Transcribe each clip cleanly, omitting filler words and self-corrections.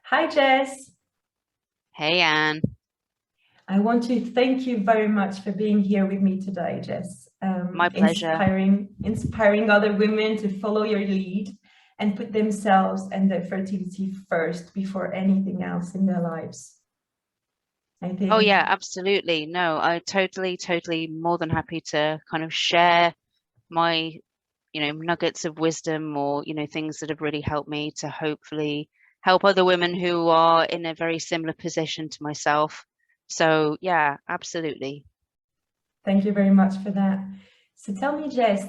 Hi, Jess. Hey, Anne. I want to thank you very much for being here with me today, Jess. My pleasure. Inspiring other women to follow your lead and put themselves and their fertility first before anything else in their lives. I Oh, think yeah, absolutely. No, I totally more than happy to kind of share my, nuggets of wisdom or, things that have really helped me to hopefully help other women who are in a very similar position to myself. So, yeah, absolutely. thank you very much for that. So tell me, Jess,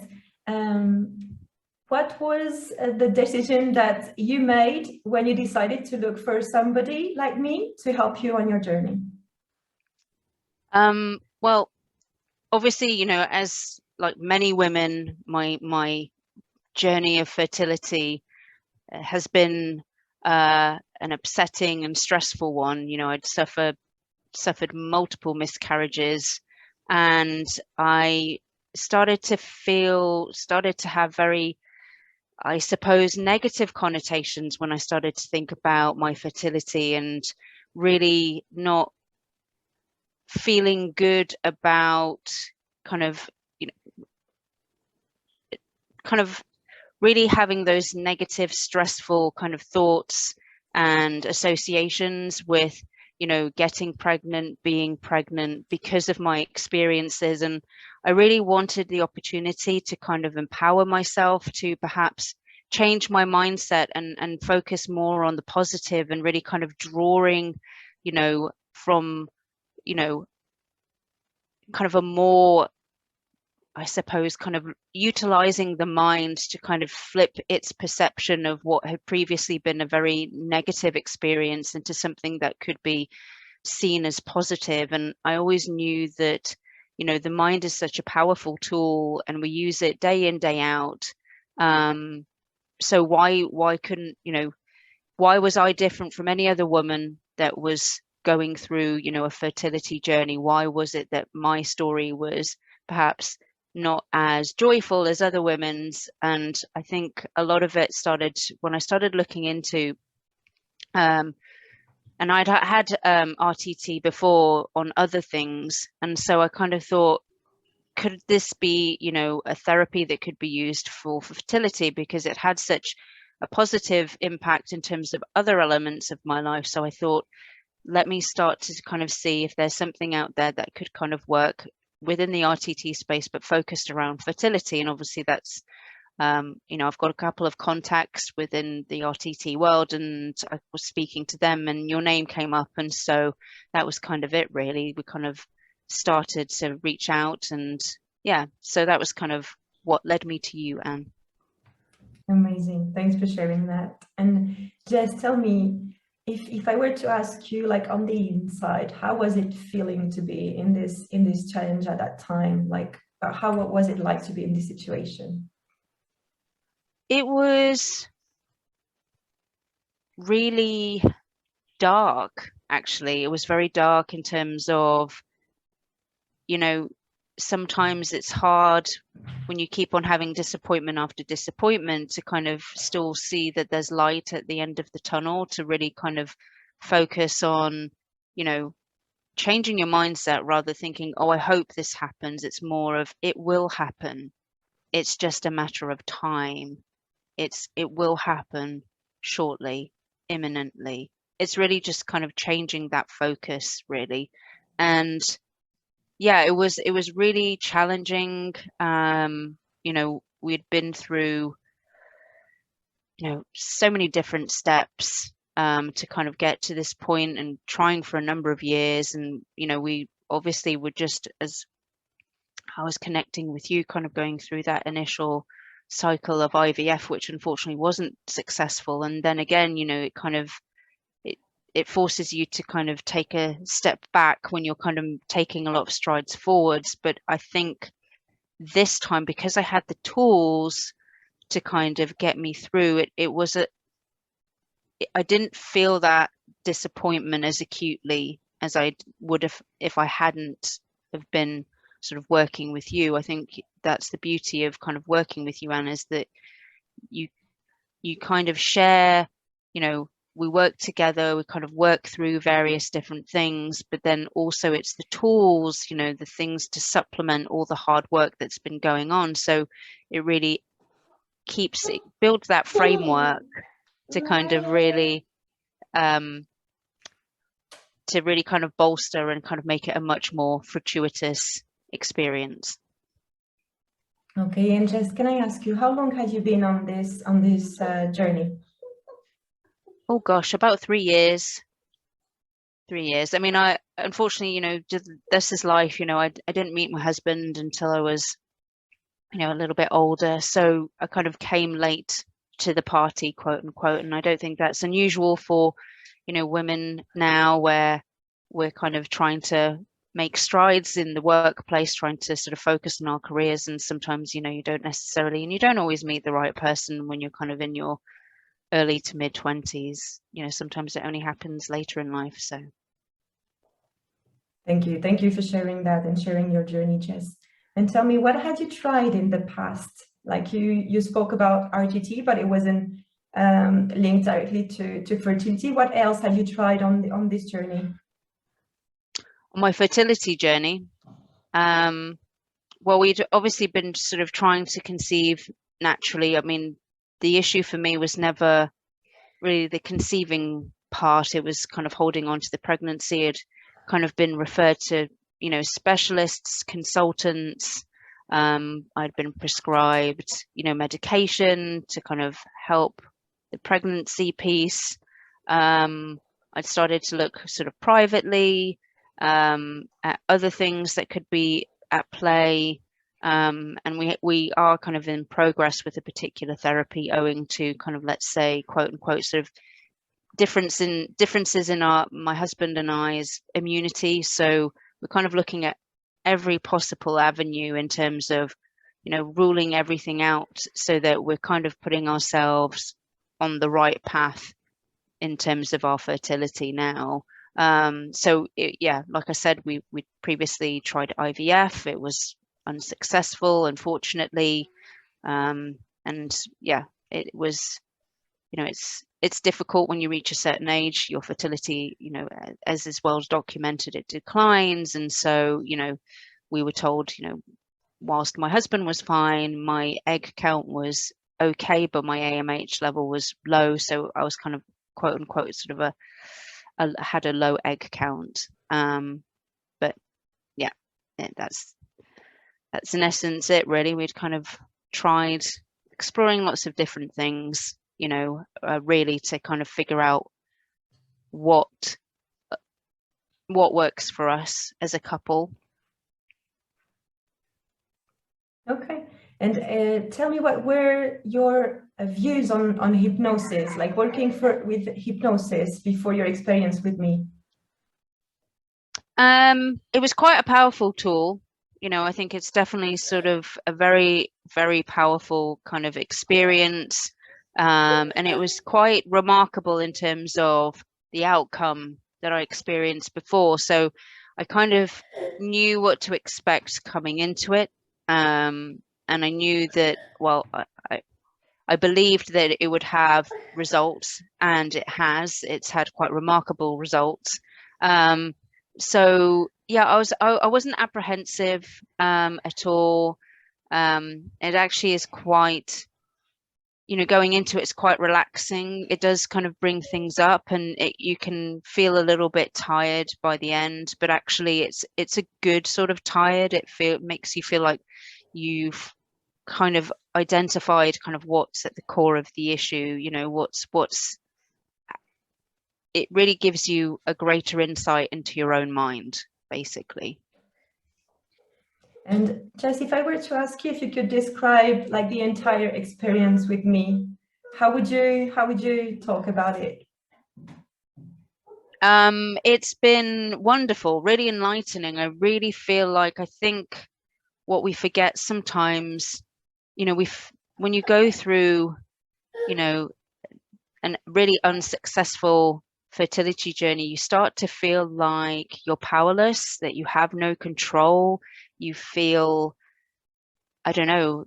um, what was the decision that you made when you decided to look for somebody like me to help you on your journey? Well, obviously, as like many women, my journey of fertility has been an upsetting and stressful one. I'd suffered multiple miscarriages, and I started to have very, I suppose, negative connotations when I started to think about my fertility and really not feeling good about kind of, you know, kind of really having those negative, stressful kind of thoughts and associations with, getting pregnant, being pregnant because of my experiences. And I really wanted the opportunity to kind of empower myself to perhaps change my mindset and focus more on the positive and really kind of drawing, from, you know, kind of a more, I suppose, kind of utilizing the mind to kind of flip its perception of what had previously been a very negative experience into something that could be seen as positive. And I always knew that, the mind is such a powerful tool and we use it day in, day out. Um, so why couldn't, why was I different from any other woman that was going through, a fertility journey? Why was it that my story was perhaps not as joyful as other women's? And I think a lot of it started when I started looking into, um, and I'd had RTT before on other things. And so I kind of thought, could this be, a therapy that could be used for fertility because it had such a positive impact in terms of other elements of my life. So I thought, let me start to kind of see if there's something out there that could kind of work within the RTT space, but focused around fertility. And obviously that's, I've got a couple of contacts within the RTT world and I was speaking to them and your name came up. And so that was kind of it, really. We kind of started to reach out and yeah, so that was kind of what led me to you, Anne. Amazing. Thanks for sharing that. And Jess, tell me, if I were to ask you, like on the inside, how was it feeling to be in this challenge at that time? Like, how what was it like to be in this situation? It was really dark, actually. It was very dark in terms of, you know, sometimes it's hard when you keep on having disappointment after disappointment to kind of still see that there's light at the end of the tunnel, to really kind of focus on, you know, changing your mindset rather thinking, oh, I hope this happens. It's more of it will happen. It's just a matter of time. It will happen shortly, imminently. It's really just kind of changing that focus, really. And yeah, it was really challenging. We'd been through, so many different steps to kind of get to this point and trying for a number of years. And, we obviously were just as I was connecting with you, kind of going through that initial cycle of IVF, which unfortunately wasn't successful. And then again, it it forces you to kind of take a step back when you're kind of taking a lot of strides forwards. But I think this time, because I had the tools to kind of get me through it, I didn't feel that disappointment as acutely as I would have if I hadn't have been sort of working with you. I think that's the beauty of kind of working with you, Anne, is that you you kind of share, you know, we work together, we kind of work through various different things, but then also it's the tools, you know, the things to supplement all the hard work that's been going on. So it really builds that framework to kind of really kind of bolster and kind of make it a much more fortuitous experience. Okay, and Jess, can I ask you, how long have you been on this journey? Oh gosh, about 3 years. 3 years. I mean, I unfortunately, you know, just, this is life. You know, I didn't meet my husband until I was, you know, a little bit older, so I kind of came late to the party, quote unquote. And I don't think that's unusual for, you know, women now, where we're kind of trying to make strides in the workplace, trying to sort of focus on our careers. And sometimes, you know, you don't necessarily, and you don't always meet the right person when you're kind of in your early to mid 20s. You know, sometimes it only happens later in life. So thank you for sharing that and sharing your journey, Jess. And tell me, what had you tried in the past? Like you spoke about RTT, but it wasn't linked directly to fertility. What else have you tried on this journey? on my fertility journey, well, we'd obviously been sort of trying to conceive naturally. I mean, the issue for me was never really the conceiving part. It was kind of holding on to the pregnancy. Had kind of been referred to, you know, specialists, consultants. I'd been prescribed, you know, medication to kind of help the pregnancy piece. I'd started to look sort of privately at other things that could be at play. And we are kind of in progress with a particular therapy, owing to kind of, let's say, quote unquote, sort of differences in my husband and I's immunity. So we're kind of looking at every possible avenue in terms of, you know, ruling everything out, so that we're kind of putting ourselves on the right path in terms of our fertility now. Yeah, like I said, we previously tried IVF. It was unsuccessful, unfortunately. And yeah, it was, you know, it's difficult when you reach a certain age. Your fertility, you know, as is well documented, it declines. And so, you know, we were told, you know, whilst my husband was fine, my egg count was okay, but my AMH level was low. So I was kind of, quote unquote, sort of had a low egg count. But yeah, that's in essence it, really. We'd kind of tried exploring lots of different things, you know, really to kind of figure out what works for us as a couple. Okay, and tell me, what were your views on hypnosis, like working with hypnosis before your experience with me? It was quite a powerful tool. You know, I think it's definitely sort of a very, very powerful kind of experience. And it was quite remarkable in terms of the outcome that I experienced before. So I kind of knew what to expect coming into it. And I knew that, well, I believed that it would have results, and it has. It's had quite remarkable results. So yeah, I wasn't apprehensive at all. It actually is quite, you know, going into it's quite relaxing. It does kind of bring things up, and you can feel a little bit tired by the end, but actually it's a good sort of tired. It makes you feel like you've kind of identified kind of what's at the core of the issue, you know, it really gives you a greater insight into your own mind, basically. And Jess, if I were to ask you if you could describe like the entire experience with me, how would you talk about it? It's been wonderful, really enlightening. I really feel like, I think what we forget sometimes, you know, when you go through, you know, a really unsuccessful fertility journey, you start to feel like you're powerless, that you have no control. You feel, I don't know,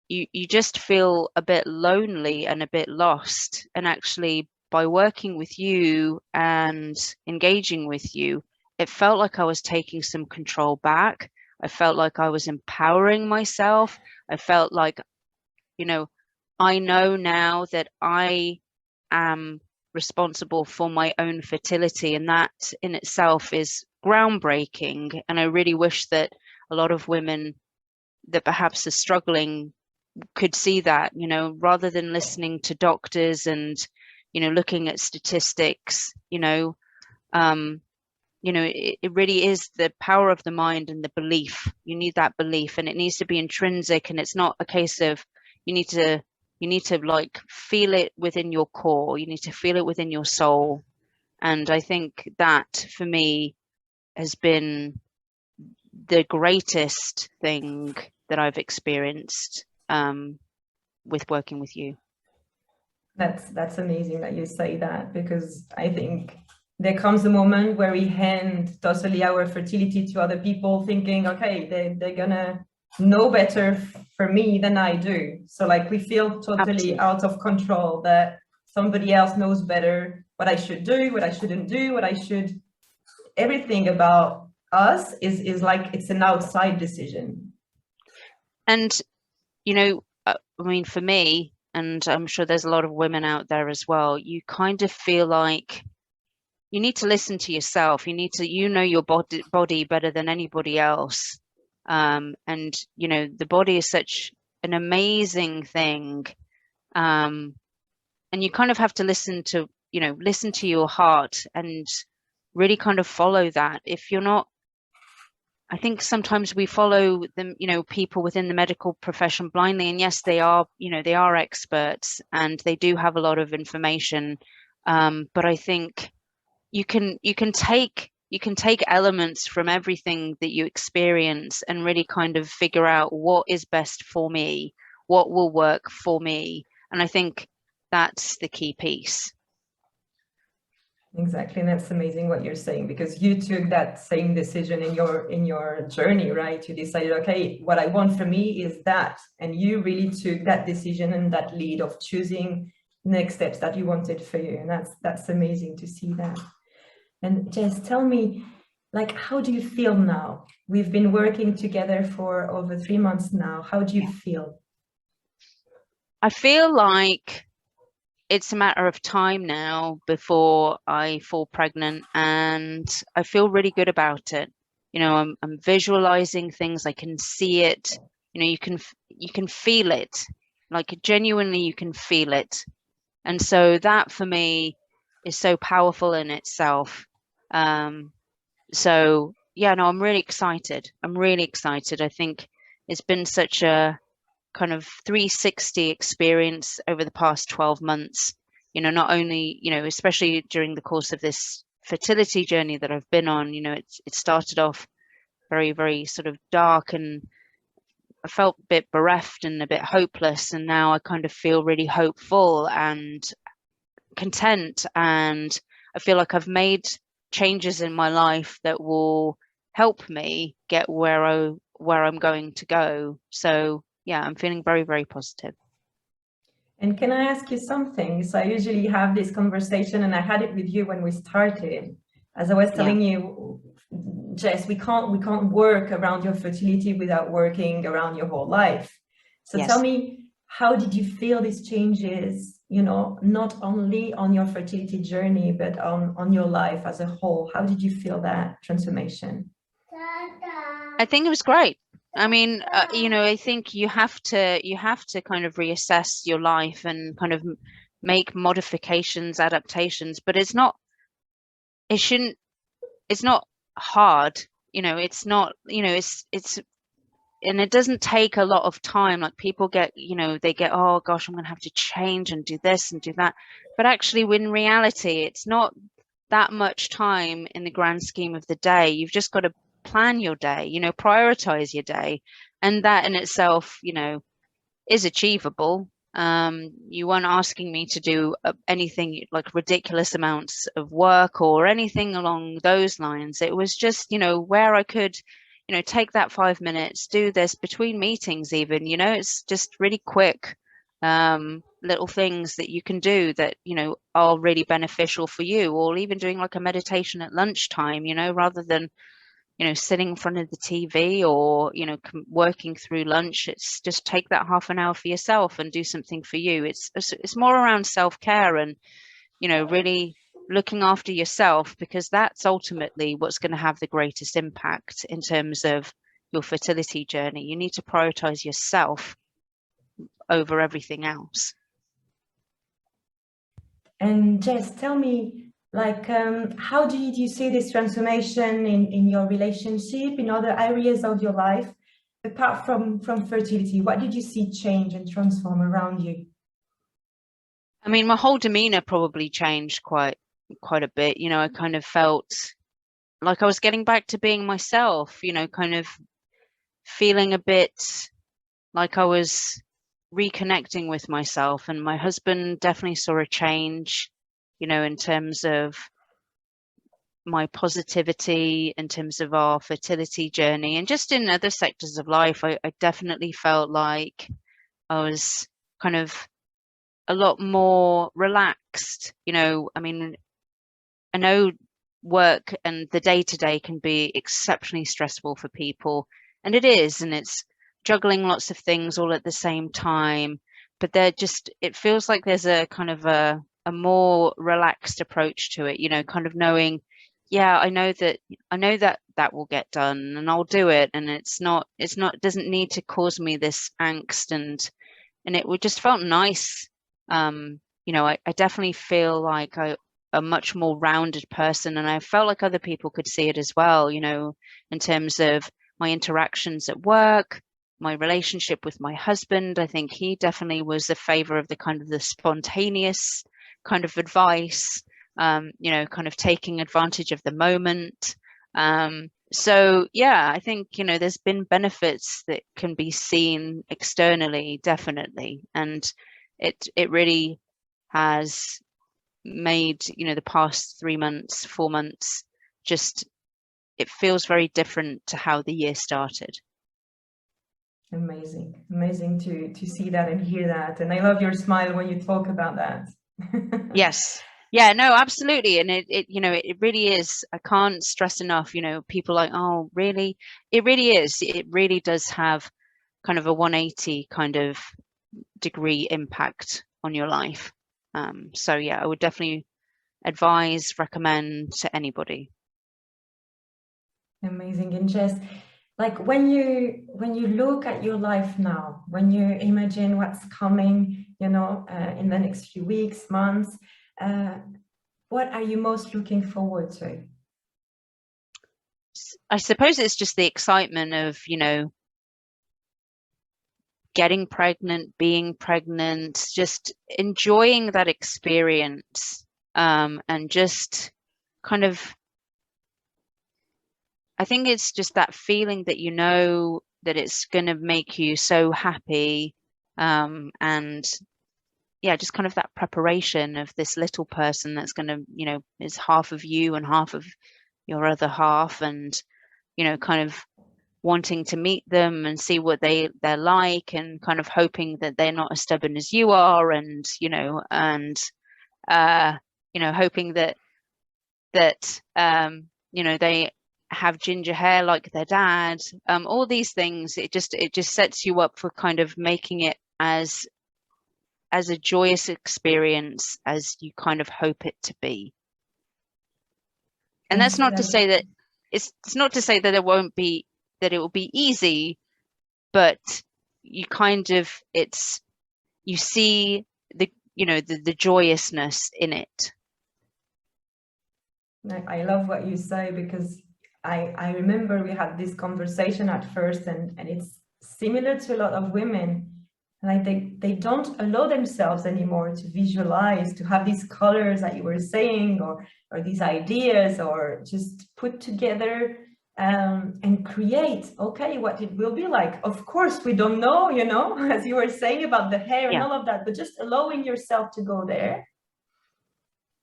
you just feel a bit lonely and a bit lost. And actually, by working with you and engaging with you, it felt like I was taking some control back. I felt like I was empowering myself. I felt like, I know now that I am responsible for my own fertility, and that in itself is groundbreaking. And I really wish that a lot of women that perhaps are struggling could see that, rather than listening to doctors and, looking at statistics, it really is the power of the mind and the belief. You need that belief, and it needs to be intrinsic. And it's not a case of you need to like feel it within your core. You need to feel it within your soul. And I think that for me has been the greatest thing that I've experienced with working with you. That's amazing that you say that, because I think there comes a moment where we hand totally our fertility to other people, thinking, okay, they're gonna know better for me than I do. So like we feel totally out of control, that somebody else knows better what I should do, what I shouldn't do, everything about us is like it's an outside decision. And, I mean, for me, and I'm sure there's a lot of women out there as well, you kind of feel like you need to listen to yourself. You need to, your body better than anybody else. And, the body is such an amazing thing. And you kind of have to listen to your heart and really kind of follow that. If you're not, I think sometimes we follow them, people within the medical profession blindly. And yes, they are, they are experts and they do have a lot of information. But I think you can take elements from everything that you experience and really kind of figure out what is best for me, what will work for me. And I think that's the key piece. Exactly, and that's amazing what you're saying, because you took that same decision in your journey, right? You decided, okay, what I want for me is that, and you really took that decision and that lead of choosing next steps that you wanted for you, and that's amazing to see that. And Jess, tell me, like, how do you feel now? We've been working together for over 3 months now. How do you feel? I feel like it's a matter of time now before I fall pregnant, and I feel really good about it. I'm visualizing things. I can see it. You can feel it, like genuinely you can feel it. And so that for me is so powerful in itself. So yeah, no, I'm really excited. I think it's been such a kind of 360 experience over the past 12 months. Not only, especially during the course of this fertility journey that I've been on, it started off very, very sort of dark, and I felt a bit bereft and a bit hopeless. And now I kind of feel really hopeful and content. And I feel like I've made changes in my life that will help me get where I'm going to go. So yeah, I'm feeling very, very positive. And can I ask you something? So I usually have this conversation, and I had it with you when we started. As I was telling you, Jess, we can't work around your fertility without working around your whole life. So tell me, how did you feel these changes, not only on your fertility journey, but on your life as a whole? How did you feel that transformation? I think it was great. I mean, I think you have to kind of reassess your life and kind of make modifications, adaptations, but it's not hard. It's not, it's and it doesn't take a lot of time. Like people get, they get, oh gosh, I'm going to have to change and do this and do that. But actually, in reality, it's not that much time in the grand scheme of the day. You've just got to plan your day, prioritize your day. And that in itself, is achievable. You weren't asking me to do anything like ridiculous amounts of work or anything along those lines. It was just, where I could, you know, take that 5 minutes, do this between meetings even, you know, it's just really quick little things that you can do that, you know, are really beneficial for you, or even doing like a meditation at lunchtime, you know, rather than, you know, sitting in front of the TV or, you know, working through lunch. It's just take that half an hour for yourself and do something for you. It's more around self-care and, you know, really looking after yourself, because that's ultimately what's going to have the greatest impact in terms of your fertility journey. You need to prioritize yourself over everything else. And Jess, tell me, like, how did you see this transformation in your relationship, in other areas of your life, apart from fertility? What did you see change and transform around you? I mean, my whole demeanor probably changed quite a bit. You know, I kind of felt like I was getting back to being myself, you know, kind of feeling a bit like I was reconnecting with myself. And my husband definitely saw a change, you know, in terms of my positivity, in terms of our fertility journey, and just in other sectors of life. I definitely felt like I was kind of a lot more relaxed. You know, I mean, I know work and the day-to-day can be exceptionally stressful for people, and it is, and it's juggling lots of things all at the same time, but it feels like there's a kind of a more relaxed approach to it, you know, kind of knowing, yeah, I know that that will get done and I'll do it, and it doesn't need to cause me this angst, and it would just felt nice. You know, I definitely feel like a much more rounded person, and I felt like other people could see it as well, you know, in terms of my interactions at work, my relationship with my husband. I think he definitely was a favor of the kind of the spontaneous kind of advice, you know, kind of taking advantage of the moment. So yeah, I think, you know, there's been benefits that can be seen externally, definitely, and it really has made, you know, the past 3 months, 4 months, just, it feels very different to how the year started. Amazing to see that and hear that. And I love your smile when you talk about that. Yes. Yeah, no, absolutely. And it, you know, it really is. I can't stress enough, you know, people like, oh, really? It really is. It really does have kind of a 180 kind of degree impact on your life. So yeah, I would definitely recommend to anybody. Amazing. And Jess, like when you look at your life now, when you imagine what's coming, you know, in the next few weeks, months, what are you most looking forward to? I suppose it's just the excitement of, you know, getting pregnant, being pregnant, just enjoying that experience, and just kind of, I think it's just that feeling that, you know, that it's going to make you so happy, and yeah, just kind of that preparation of this little person that's going to, you know, is half of you and half of your other half, and, you know, kind of wanting to meet them and see what they're like, and kind of hoping that they're not as stubborn as you are, and, you know, and you know, hoping that you know, they have ginger hair like their dad. All these things, it just sets you up for kind of making it as a joyous experience as you kind of hope it to be. And that's not to say that it's not to say that it won't be, that it will be easy, but you kind of, you see the, you know, the joyousness in it. I love what you say, because I remember we had this conversation at first, and it's similar to a lot of women. Like they don't allow themselves anymore to visualize, to have these colors that you were saying, or these ideas, or just put together and create, okay, what it will be like. Of course, we don't know, you know, as you were saying about the hair and all of that, but just allowing yourself to go there.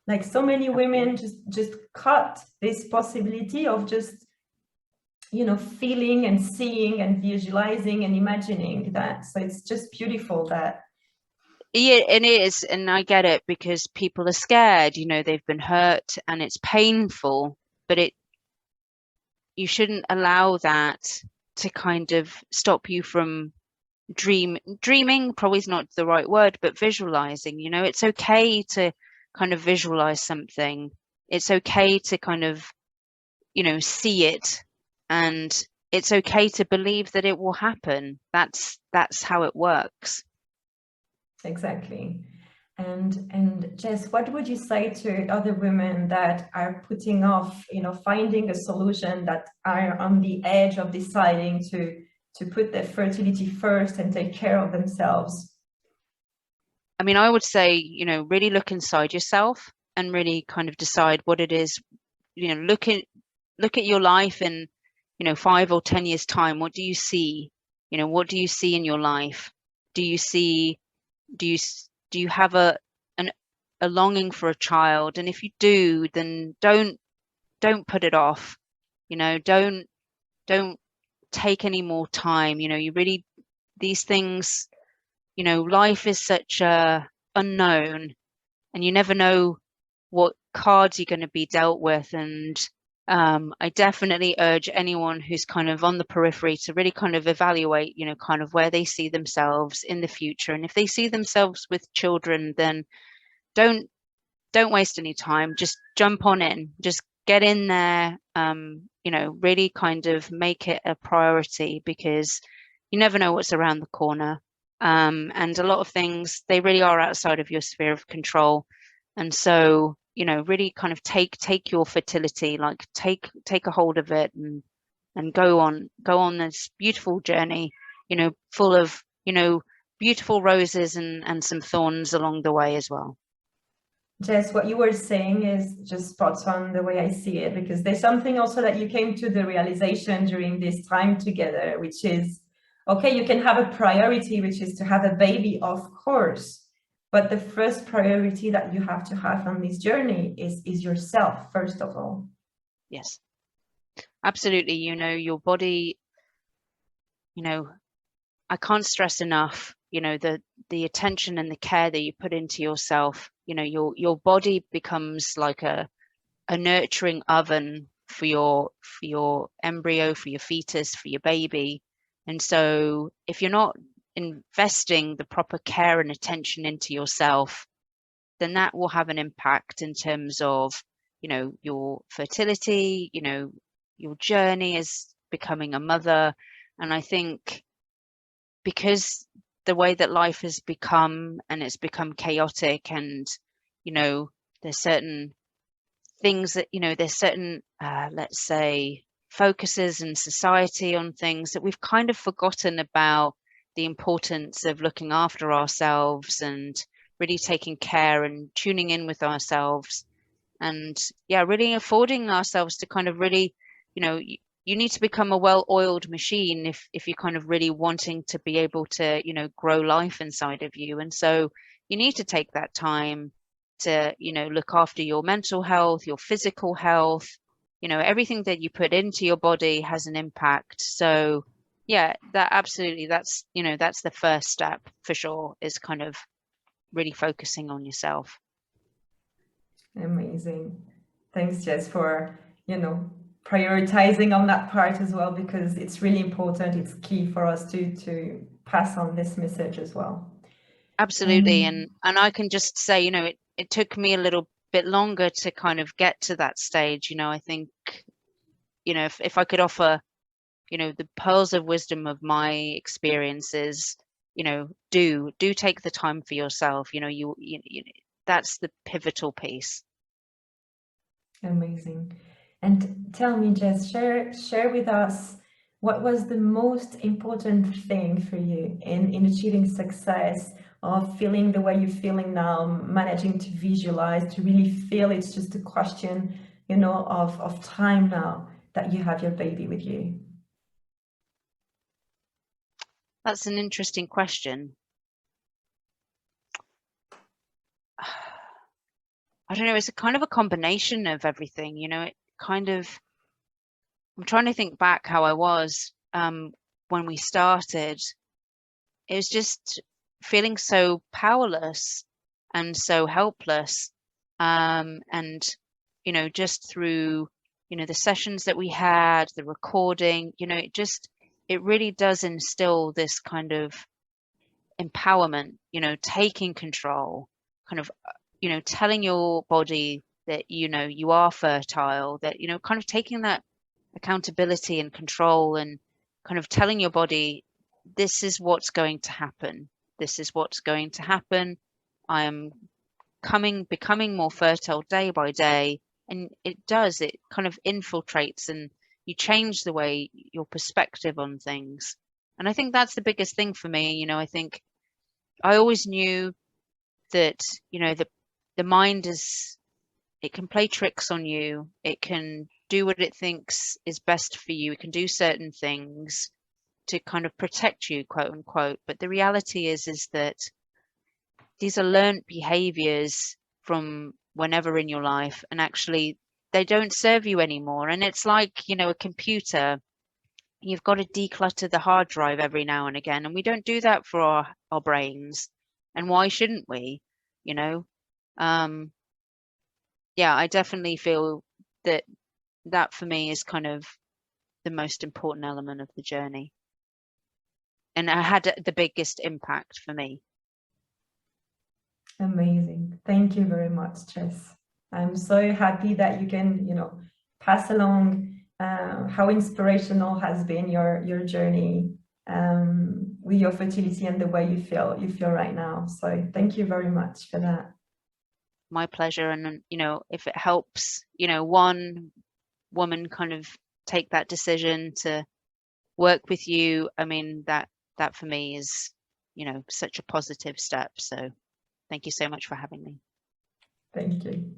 Like so many women just cut this possibility of just feeling and seeing and visualizing and imagining that. So it's just beautiful that. Yeah, it is, and I get it because people are scared, they've been hurt and it's painful, but you shouldn't allow that to kind of stop you from dreaming probably is not the right word, but visualizing. It's okay to kind of visualize something. It's okay to kind of see it, and it's okay to believe that it will happen. That's how it works. Exactly. And Jess, what would you say to other women that are putting off, finding a solution, that are on the edge of deciding to put their fertility first and take care of themselves? I mean, I would say, really look inside yourself and really kind of decide what it is. Look at your life in 5 or 10 years time. What do you see? What do you see in your life? Do you see do you have a longing for a child? And if you do, then don't put it off. Don't take any more time. You really, these things, life is such a unknown, and you never know what cards you're going to be dealt with. And I definitely urge anyone who's kind of on the periphery to really kind of evaluate, kind of where they see themselves in the future. And if they see themselves with children, then don't waste any time. Just jump on in. Just get in there. Really kind of make it a priority, because you never know what's around the corner. And a lot of things, they really are outside of your sphere of control. And so, really kind of take your fertility, like take a hold of it, and go on this beautiful journey, full of, beautiful roses and some thorns along the way as well. Jess, what you were saying is just spot on the way I see it, because there's something also that you came to the realization during this time together, which is, okay, you can have a priority, which is to have a baby, of course, but the first priority that you have to have on this journey is yourself, first of all. Yes, absolutely. Your body, I can't stress enough, the attention and the care that you put into yourself. Your body becomes like a nurturing oven for your embryo, for your fetus, for your baby. And so if you're not investing the proper care and attention into yourself, then that will have an impact in terms of, your fertility, your journey as becoming a mother. And I think because the way that life has become, and it's become chaotic, and there's certain things that, there's certain let's say focuses in society on things that we've kind of forgotten about, the importance of looking after ourselves and really taking care and tuning in with ourselves. And yeah, really affording ourselves to kind of really, you need to become a well-oiled machine if you're kind of really wanting to be able to, grow life inside of you. And so you need to take that time to, look after your mental health, your physical health. Everything that you put into your body has an impact. So yeah, that absolutely, that's the first step for sure, is kind of really focusing on yourself. Amazing. Thanks, Jess, for, prioritizing on that part as well, because it's really important. It's key for us to pass on this message as well. Absolutely. And I can just say, it took me a little bit longer to kind of get to that stage. I think, if I could offer, the pearls of wisdom of my experiences, do take the time for yourself. That's the pivotal piece. Amazing. And tell me, Jess, share with us, what was the most important thing for you in achieving success, of feeling the way you're feeling now, managing to visualize, to really feel it's just a question, of time now that you have your baby with you? That's an interesting question. I don't know, it's a kind of a combination of everything, it kind of, I'm trying to think back how I was when we started. It was just feeling so powerless and so helpless. And, you know, just through, you know, the sessions that we had, the recording, you know, it really does instill this kind of empowerment, you know, taking control, kind of, you know, telling your body that, you know, you are fertile, that, you know, kind of taking that accountability and control, and kind of telling your body, this is what's going to happen. This is what's going to happen. I am becoming more fertile day by day. And it kind of infiltrates, and you change the way your perspective on things. And I think that's the biggest thing for me. You know, I think I always knew that, you know, the mind it can play tricks on you. It can do what it thinks is best for you. It can do certain things to kind of protect you, quote unquote. But the reality is that these are learned behaviors from whenever in your life, and actually they don't serve you anymore. And it's like, you know, a computer. You've got to declutter the hard drive every now and again, and we don't do that for our brains. And why shouldn't we? You know, yeah, I definitely feel that for me is kind of the most important element of the journey, and it had the biggest impact for me. Amazing. Thank you very much, Jess. I'm so happy that you can, you know, pass along how inspirational has been your journey with your fertility and the way you feel right now. So thank you very much for that. My pleasure. And, you know, if it helps, you know, one woman kind of take that decision to work with you, I mean, that for me is, you know, such a positive step. So thank you so much for having me. Thank you.